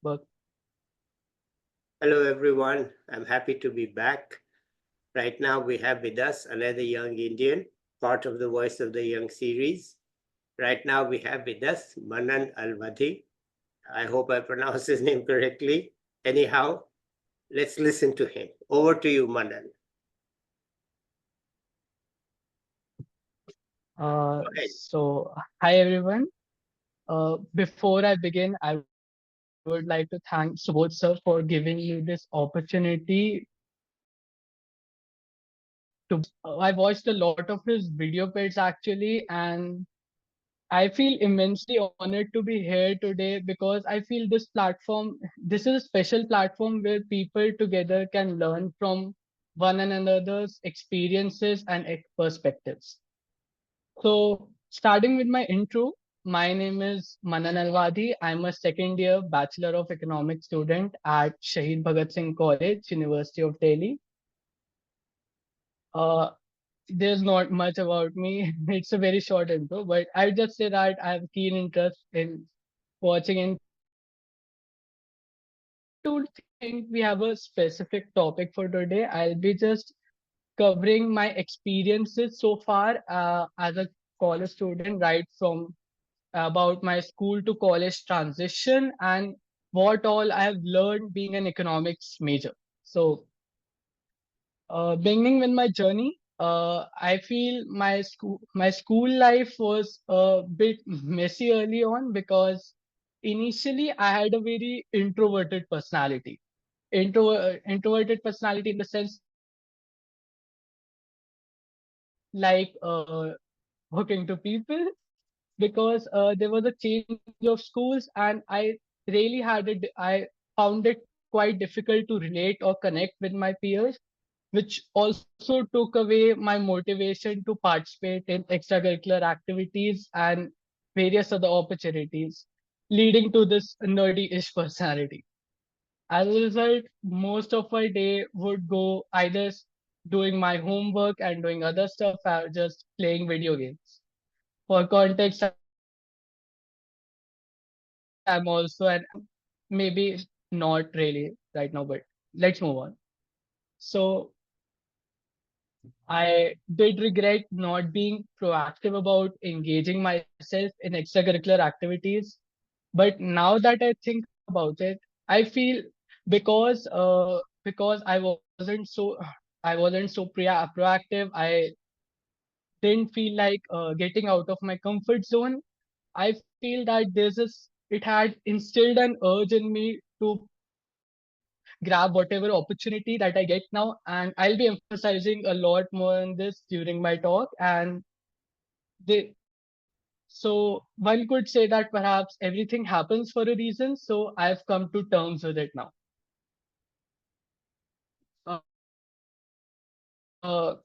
work. Hello, everyone. I'm happy to be back. Right now, we have with us another young Indian, part of the Voice of the Young series. Right now, we have with us Manan Alwadhi. I hope I pronounced his name correctly. Anyhow, let's listen to him. Over to you, Manan. Go ahead. So, hi everyone. Before I begin, I would like to thank Subodh sir for giving me this opportunity to. I watched a lot of his video peds actually, and I feel immensely honored to be here today because I feel this is a special platform where people together can learn from one another's experiences and perspectives. So, starting with my intro, my name is Manan Alwadhi. I'm a second year Bachelor of Economics student at Shaheed Bhagat Singh College, University of Delhi. Uh, there's not much about me. It's a very short intro, but I would just say that I have keen interest in watching intricacies. I don't think we have a specific topic for today. I'll be just covering my experiences so far as a college student, right from about my school to college transition and what all I have learned being an economics major. So, beginning with my journey, I feel my school life was a bit messy early on because initially I had a very introverted personality. Introverted personality in the sense that I didn't like talking to people because there was a change of schools and I really I found it quite difficult to relate or connect with my peers, which also took away my motivation to participate in extracurricular activities and various other opportunities, leading to this nerdy-ish personality. As a result, most of my day would go either doing my homework and doing other stuff or just playing video games. For context, I'm also an maybe not really right now, but let's move on. So I did regret not being proactive about engaging myself in extracurricular activities. But now that I think about it, I feel because I wasn't so proactive. I didn't feel like getting out of my comfort zone. I feel that it had instilled an urge in me to grab whatever opportunity that I get now. And I'll be emphasizing a lot more on this during my talk. And so one could say that perhaps everything happens for a reason. So I've come to terms with it now.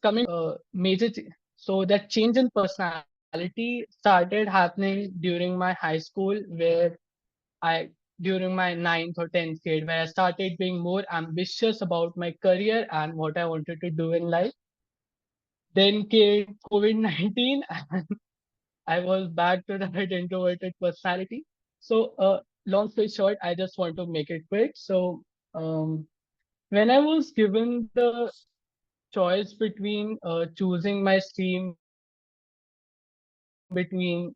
Coming so that change in personality started happening during my high school, where I during my ninth or 10th grade, where I started being more ambitious about my career and what I wanted to do in life. Then came COVID-19 and I was back to that introverted personality. So, long story short, I just want to make it quick. So, when I was given the choice between choosing my stream between,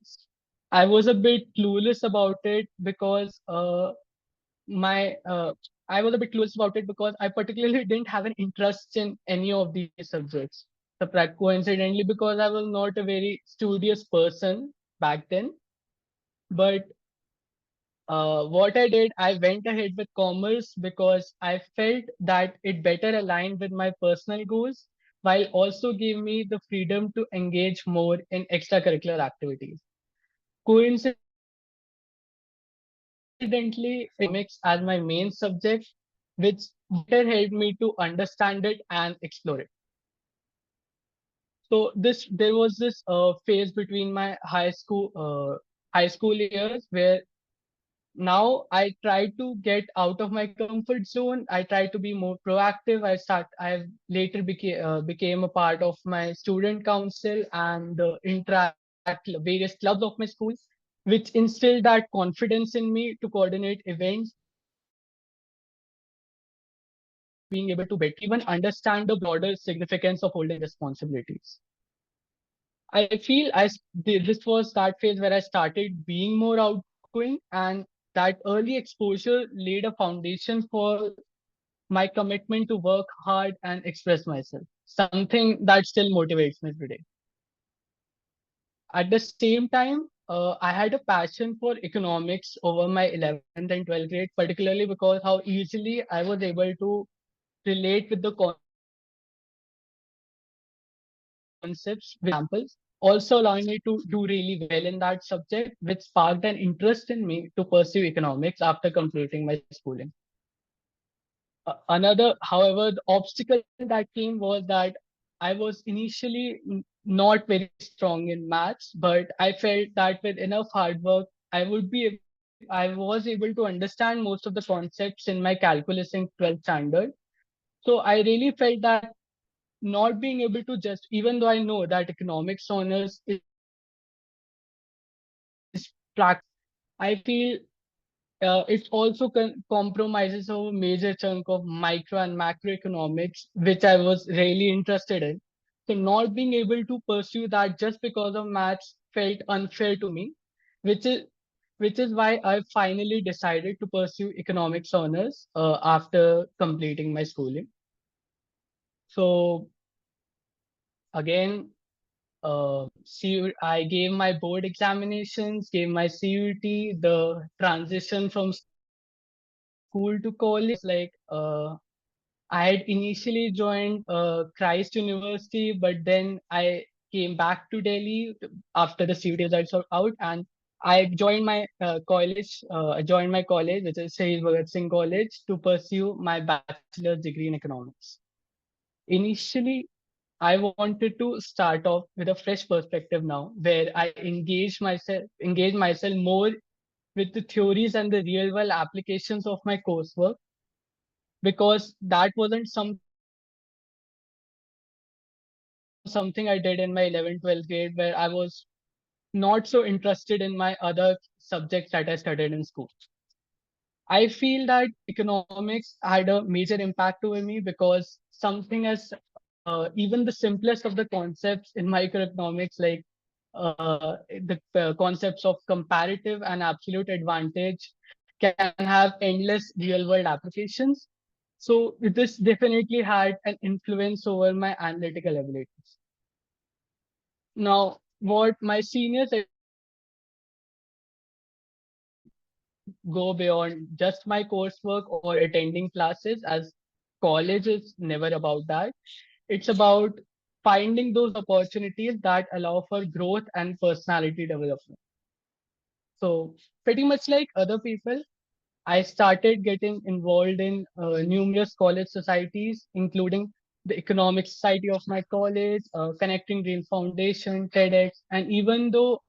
I was a bit clueless about it because my I was a bit clueless about it because I particularly didn't have an interest in any of these subjects. Coincidentally, because I was not a very studious person back then. But what I did, I went ahead with commerce because I felt that it better aligned with my personal goals while also gave me the freedom to engage more in extracurricular activities. Coincidentally, economics as my main subject, which better helped me to understand it and explore it. So there was this phase between my high school years where now I try to get out of my comfort zone. I try to be more proactive. I later became a part of my student council and interact various clubs of my school, which instilled that confidence in me to coordinate events being able to bet, even understand the broader significance of holding responsibilities. I feel this was that phase where I started being more outgoing, and that early exposure laid a foundation for my commitment to work hard and express myself, something that still motivates me today. At the same time, I had a passion for economics over my 11th and 12th grade, particularly because how easily I was able to relate with the concepts with examples, also allowing me to do really well in that subject, which sparked an interest in me to pursue economics after completing my schooling. Another, however, the obstacle that came was that I was initially not very strong in maths, but I felt that with enough hard work, I was able to understand most of the concepts in my calculus in 12th standard. So I really felt that not being able to just, even though I know that economics honors is practical, I feel it also compromises a major chunk of micro and macroeconomics, which I was really interested in. So not being able to pursue that just because of maths felt unfair to me, which is which is why I finally decided to pursue economics honors after completing my schooling. So again, I gave my board examinations, gave my CUT. The transition from school to college I had initially joined Christ University, but then I came back to Delhi after the CUT results are out, and I joined my college. I joined my college, which is Shaheed Bhagat Singh College, to pursue my bachelor's degree in economics. Initially, I wanted to start off with a fresh perspective now, where I engage myself more with the theories and the real world applications of my coursework, because that wasn't something I did in my 11th, 12th grade, where I was not so interested in my other subjects that I studied in school. I feel that economics had a major impact over me because something as even the simplest of the concepts in microeconomics, like the concepts of comparative and absolute advantage, can have endless real world applications. So this definitely had an influence over my analytical abilities. Now, what my seniors advised me to do go beyond just my coursework or attending classes, as college is never about that. It's about finding those opportunities that allow for growth and personality development. So, pretty much like other people, I started getting involved in numerous college societies, including the Economic Society of my college, Connecting Dream Foundation, TEDx, and even though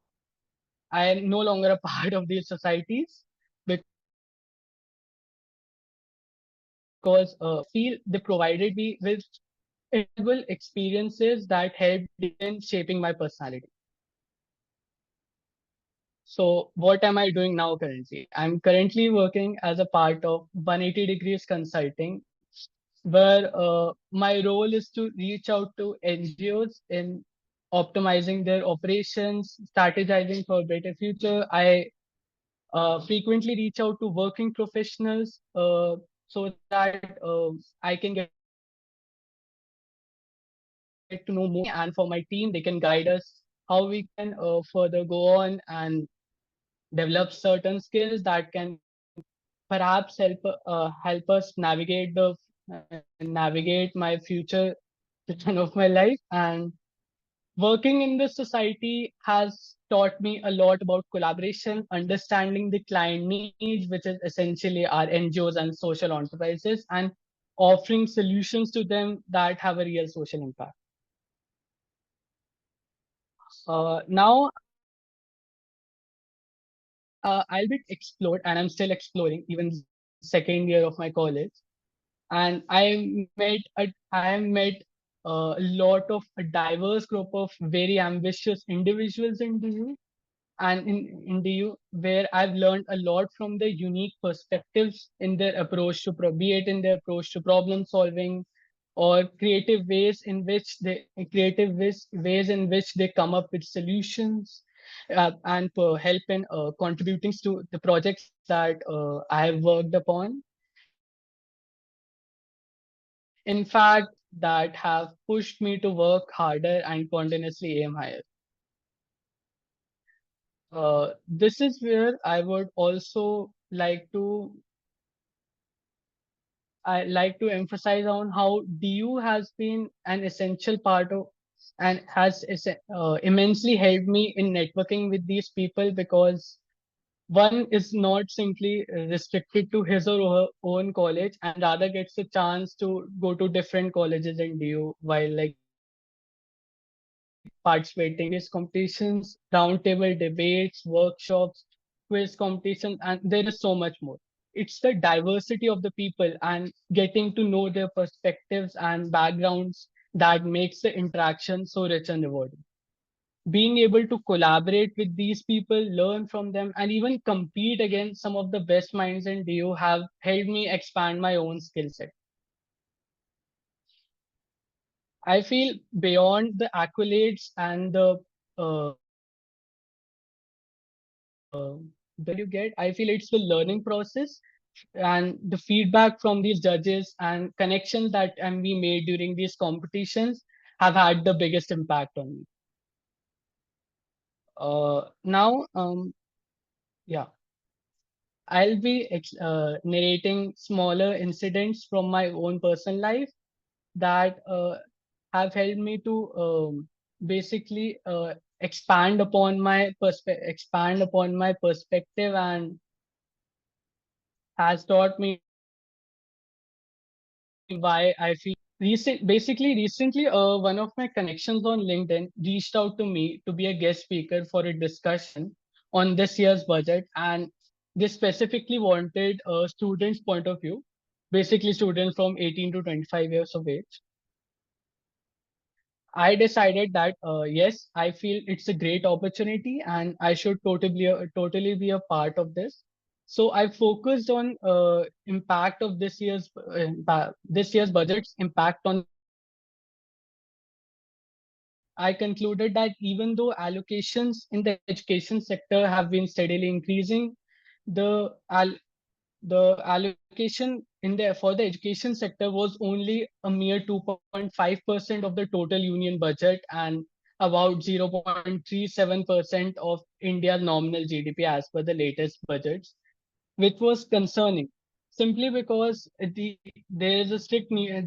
I am no longer a part of these societies, because I feel they provided me with invaluable experiences that helped in shaping my personality. So, what am I doing now currently? I'm currently working as a part of 180 Degrees Consulting, where my role is to reach out to NGOs in optimizing their operations, strategizing for a better future. I frequently reach out to working professionals so that I can get to know more about the company, and for my team, they can guide us how we can further go on and develop certain skills that can perhaps help us navigate my future vision of my life. And working in this society has taught me a lot about collaboration, understanding the client needs, which is essentially our NGOs and social enterprises, and offering solutions to them that have a real social impact. Now, I'll be explored, and I'm still exploring, even second year of my college. And I have met a lot of a diverse group of very ambitious individuals in the youth. and in DU, where I've learned a lot from the unique perspectives in their approach to be it in their approach to problem solving or creative ways in which they come up with solutions, and help in contributing to the projects that I have worked upon. In fact, that have pushed me to work harder and continuously aim higher. This is where I would also like to emphasize on how DU has been an essential part of and has immensely helped me in networking with these people, because one is not simply restricted to his or her own college and rather gets a chance to go to different colleges in DU while like participating in various competitions, roundtable debates, workshops, quiz competitions, and there is so much more. It's the diversity of the people and getting to know their perspectives and backgrounds that makes the interaction so rich and rewarding. Being able to collaborate with these people, learn from them, and even compete against some of the best minds in DO have helped me expand my own skill set. I feel beyond the accolades and the you get, I feel it's the learning process and the feedback from these judges and connections that can be made during these competitions have had the biggest impact on me. Now, yeah, I'll be narrating smaller incidents from my own personal life that have helped me to basically expand upon my perspective and has taught me why I feel recently, one of my connections on LinkedIn reached out to me to be a guest speaker for a discussion on this year's budget, and they specifically wanted a student's point of view, basically students from 18 to 25 years of age. I decided that yes, I feel it's a great opportunity and I should totally be a part of this. So I focused on impact of this year's budget's impact on the education sector. I concluded that even though allocations in the education sector have been steadily increasing, the al- the allocation in the for the education sector was only a mere 2.5% of the total union budget and about 0.37% of India's nominal GDP as per the latest budgets, which was concerning simply because there is a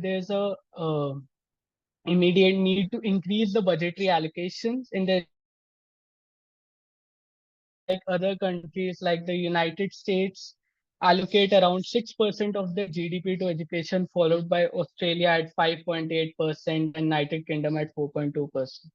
there's a immediate need to increase the budgetary allocations in the education sector. Unlike other countries like the United States, allocate around 6% of their GDP to education, followed by Australia at 5.8% and United Kingdom at 4.2%.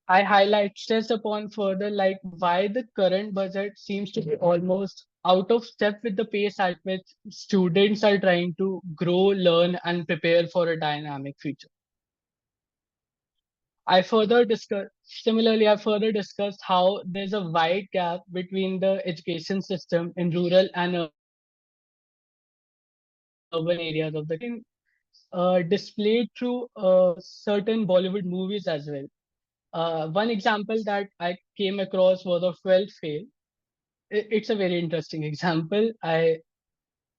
I highlight stress upon further like why the current budget seems to be almost out of step with the pace at which students are trying to grow, learn, and prepare for a dynamic future. I further discussed how there's a wide gap between the education system in rural and urban areas of the country. Displayed through certain Bollywood movies as well. One example that I came across was of 12th Fail. It's a very interesting example.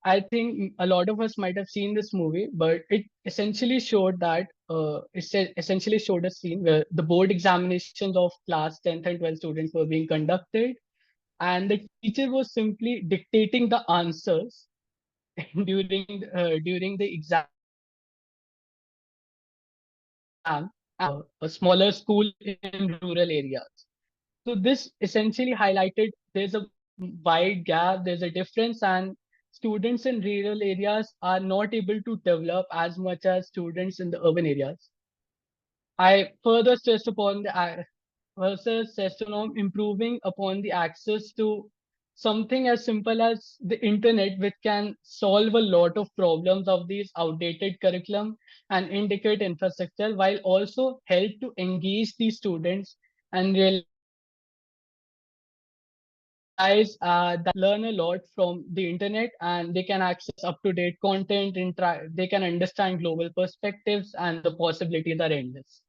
I think a lot of us might have seen this movie, but it essentially showed that essentially showed a scene where the board examinations of class 10th and 12th students were being conducted, and the teacher was simply dictating the answers during the exam at a smaller school in rural areas. So this essentially highlighted there's a wide gap, there's a difference, and students in rural areas are not able to develop as much as students in the urban areas. I further stressed on improving upon the access to something as simple as the internet, which can solve a lot of problems of these outdated curriculum and indicate infrastructure, while also help to engage these students and realize their potential. guys that learn a lot from the internet, and they can access up to date content and they can understand global perspectives, and the possibilities are endless.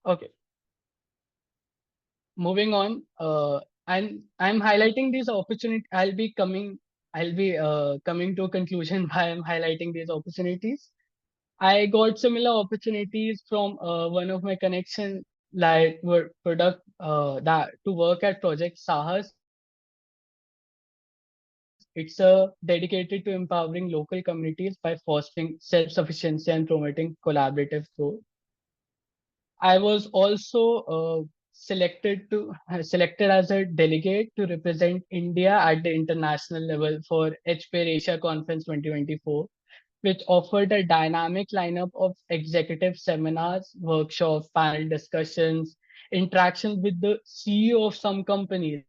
Okay, moving on. I'm highlighting these opportunity. I'll be coming to a conclusion why I'm highlighting these opportunities. I got similar opportunities from one of my connection, like product that to work at Project Sahas. It's dedicated to empowering local communities by fostering self-sufficiency and promoting collaborative growth. I was also selected as a delegate to represent India at the international level for HPAIR Asia Conference 2024, which offered a dynamic lineup of executive seminars, workshops, panel discussions, interactions with the CEO of some companies,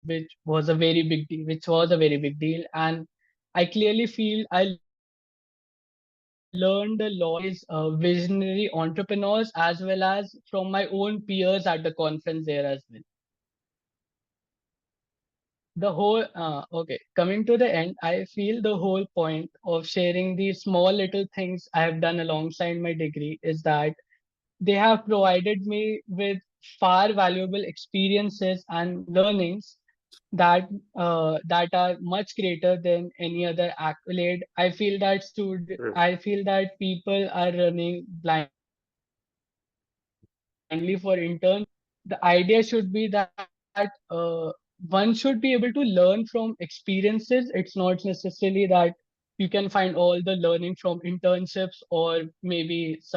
which was a very big deal. And I clearly feel I learned a lot from these visionary entrepreneurs as well as from my own peers at the conference there as well. Coming to the end, I feel the whole point of sharing these small little things I have done alongside my degree is that they have provided me with far valuable experiences and learnings that that are much greater than any other accolade. mm, I feel that people are running blindly for internships. The idea should be that one should be able to learn from experiences. It's not necessarily that you can find all the learning from internships or internships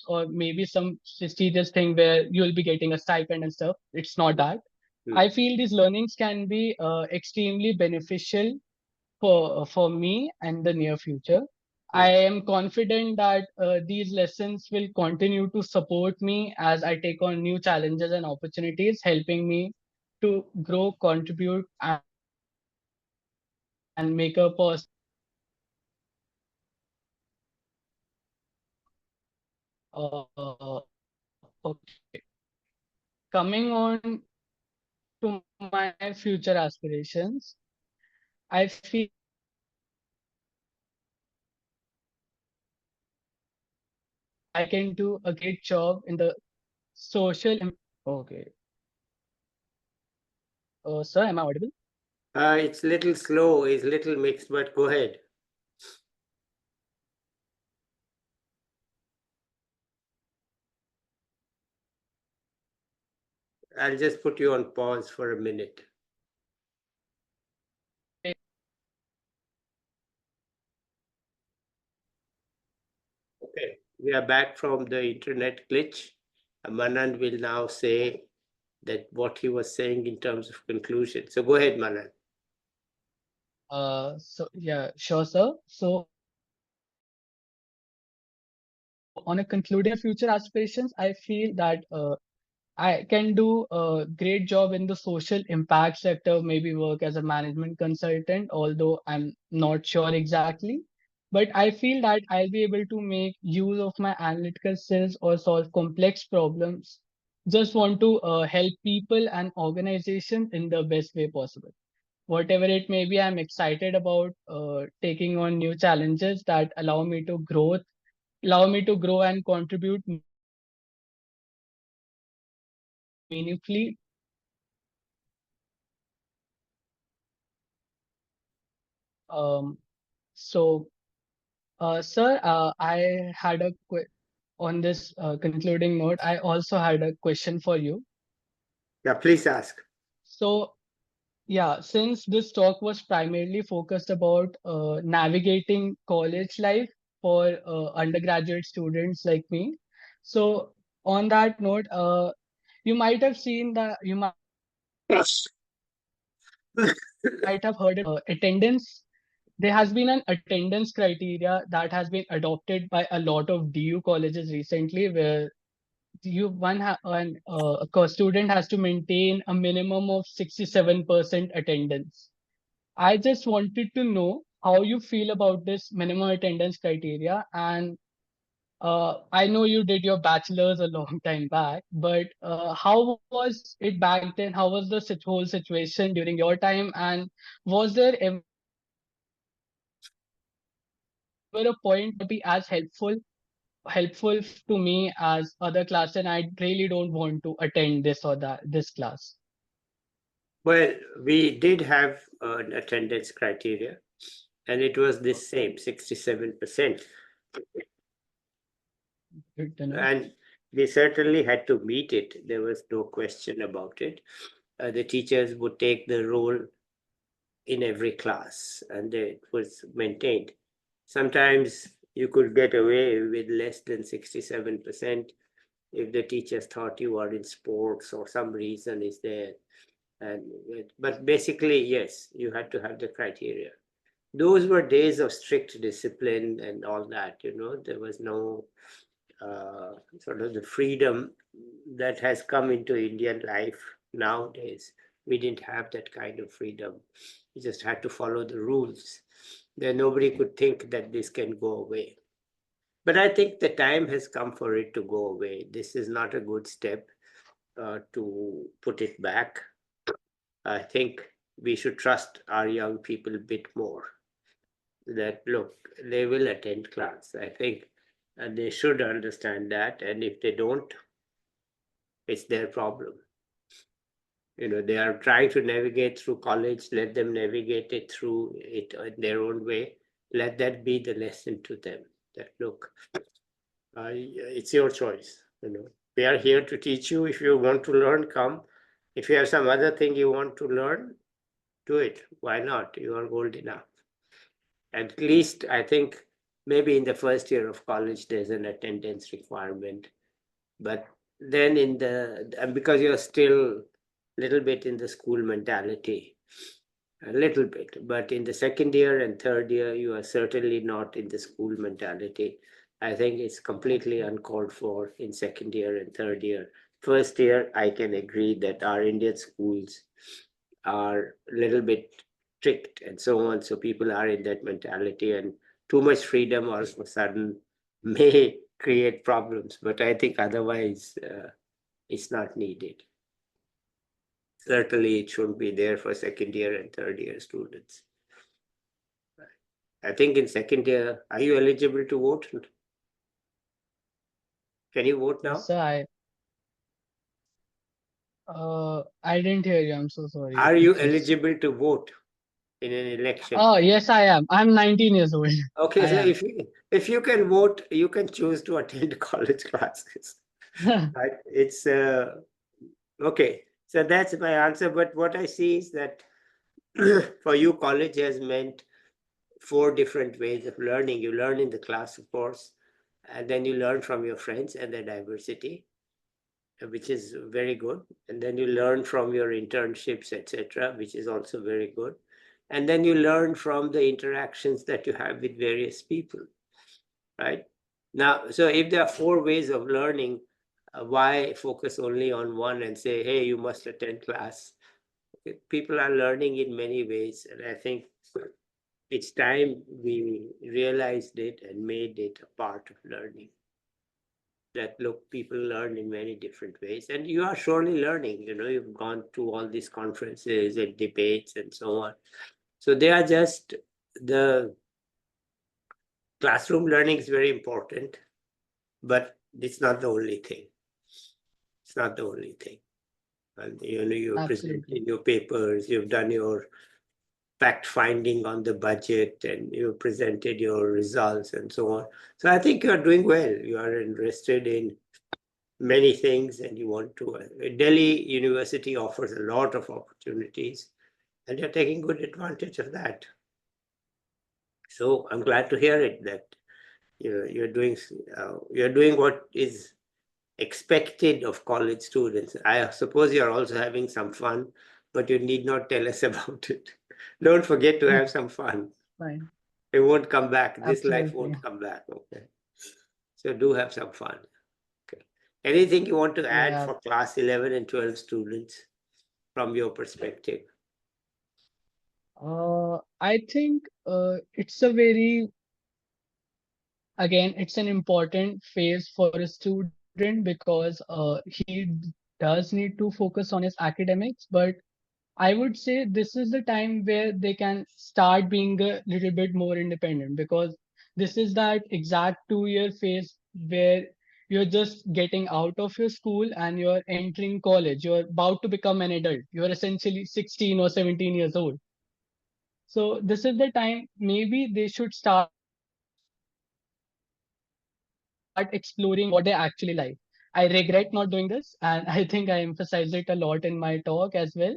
or maybe some prestigious thing where you'll be getting a stipend and stuff. It's not that. I mm, feel these learnings can be extremely beneficial for me and the near future. I mm, am confident that these lessons will continue to support me as I take on new challenges and opportunities, helping me to grow, contribute, and make a positive impact on my community and society. Okay. Coming on to my future aspirations, I feel I can do a great job in the social. Okay. Sir, am I audible? it's little slow, it's little mixed, but go ahead. I'll just put you on pause for a minute. Okay, we are back from the internet glitch. Manan will now say that what he was saying in terms of conclusion. So go ahead, Manan. Sure, sir. So on a concluding my future aspirations, I feel that I can do a great job in the social impact sector, maybe work as a management consultant, although I'm not sure exactly. But I feel that I'll be able to make use of my analytical skills or solve complex problems. Just want to help people and organizations in the best way possible. Whatever it may be, I'm excited about taking on new challenges that allow me to grow and contribute meaningfully to my community and society. Um, so, sir, I had on this concluding note, I also had a question for you. Yeah, please ask. So, yeah, since this talk was primarily focused about navigating college life for undergraduate students like me, so on that note, you might have seen that you might have heard about attendance. There has been an attendance criteria that has been adopted by a lot of DU colleges recently, where a student has to maintain a minimum of 67% attendance. I just wanted to know how you feel about this minimum attendance criteria, and I know you did your bachelor's a long time back, but how was it back then? How was the whole situation during your time? And was there ever a point where you thought that this may not be as helpful to me as other class, and I really don't want to attend this or that this class? Well, we did have an attendance criteria, and it was the same 67%. Good to know. And we certainly had to meet it. There was no question about it. The teachers would take the role in every class, and it was maintained. Sometimes you could get away with less than 67% if the teachers thought you are in sports or some reason is there. And but basically, yes, you had to have the criteria. Those were days of strict discipline and all that. There was no sort of the freedom that has come into Indian life nowadays. We didn't have that kind of freedom. We just had to follow the rules. Then nobody could think that this can go away. But I think the time has come for it to go away. This is not a good step to put it back. I think we should trust our young people a bit more. That look, they will attend class. I think they should understand that. And if they don't, it's their problem. They are trying to navigate through college. Let them navigate it through it in their own way. Let that be the lesson to them. That look, it's your choice. We are here to teach you. If you want to learn, come. If you have some other thing you want to learn, do it. Why not? You are old enough. At least I think maybe in the first year of college there's an attendance requirement, but then because you're still a little bit in the school mentality, a little bit, but in the second year and third year you are certainly not in the school mentality. I think it's completely uncalled for in second year and third year. First year, I can agree that our Indian schools are a little bit strict and so on. So people are in that mentality, and too much freedom all of a sudden may create problems. But I think otherwise, it's not needed. Certainly, it should be there for second year and third year students. I think in second year, are you eligible to vote? Can you vote Yes, now? sir. I didn't hear you. I'm so sorry. Are you Just eligible to vote in an election? oh yes, I am. I'm 19 years old. Okay, I so am. if you can vote, you can choose to attend college classes. Right? It's okay. So that's my answer. But what I see is that for you, college has meant four different ways of learning. You learn in the class, of course, and then you learn from your friends and their diversity, which is very good. And then you learn from your internships, etc., which is also very good. And then you learn from the interactions that you have with various people, right? Now, so if there are four ways of learning, why focus only on one and say, hey, you must attend class? Okay, people are learning in many ways, and I think it's time we realized it and made it a part of learning. That look, people learn in many different ways, and you are surely learning. You've gone to all these conferences and debates and so on. So they are just the classroom learning is very important, but it's not the only thing. It's not the only thing. And you present Absolutely. in your papers, you've done your fact finding on the budget, and you presented your results and so on. So I think you're doing well. You are interested in many things, and you want to. Delhi University offers a lot of opportunities, and you're taking good advantage of that. So I'm glad to hear it that you're doing what is expected of college students. I suppose you're also having some fun, but you need not tell us about it. Don't forget to have some fun. Fine. It won't come back. This life Absolutely. won't come back. Okay. So do have some fun. Okay. Anything you want to add Yeah. for class 11 and 12 students from your perspective? I think it's a very again, it's an important phase for a student because he does need to focus on his academics, but I would say this is the time where they can start being a little bit more independent, because this is that exact 2 year phase where you're just getting out of your school and you're entering college. You're about to become an adult. You're essentially 16 or 17 years old. So this is the time maybe they should start exploring what they actually like. I regret not doing this, and I think I emphasized it a lot in my talk as well.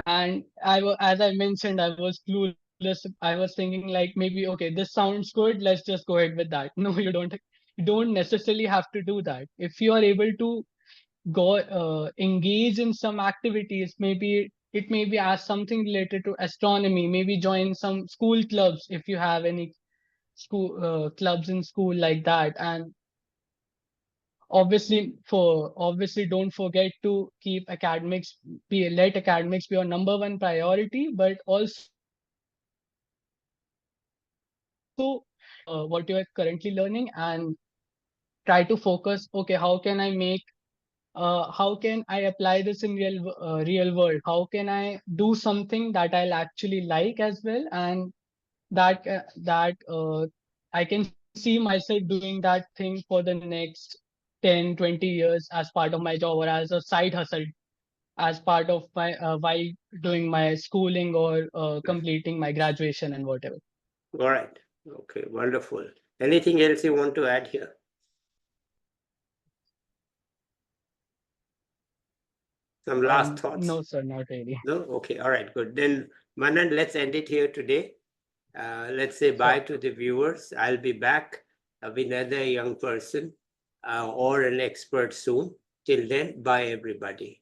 And Yeah. as I mentioned, I was clueless. I was thinking like, maybe, okay, this sounds good, let's just go ahead with that. No, you don't necessarily have to do that. If you are able to engage in some activities, maybe it may be as something related to astronomy, maybe join some school clubs if you have any school clubs in school like that. And obviously don't forget to keep academics be let academics be your number one priority, but also what you are currently learning, and try to focus, okay, how can I apply this in real world? How can I do something that I'll actually like as well, and that I can see myself doing that thing for the next 10, 20 years as part of my job, or as a side hustle, as part of my while doing my schooling, or completing my graduation and whatever. All right. Okay, wonderful. Anything else you want to add here? Some last thoughts? No, sir, not really. No? Okay, all right, good. Then, Manan, let's end it here today. Let's say bye Sure. to the viewers. I'll be back with another young person or an expert soon. Till then, bye, everybody.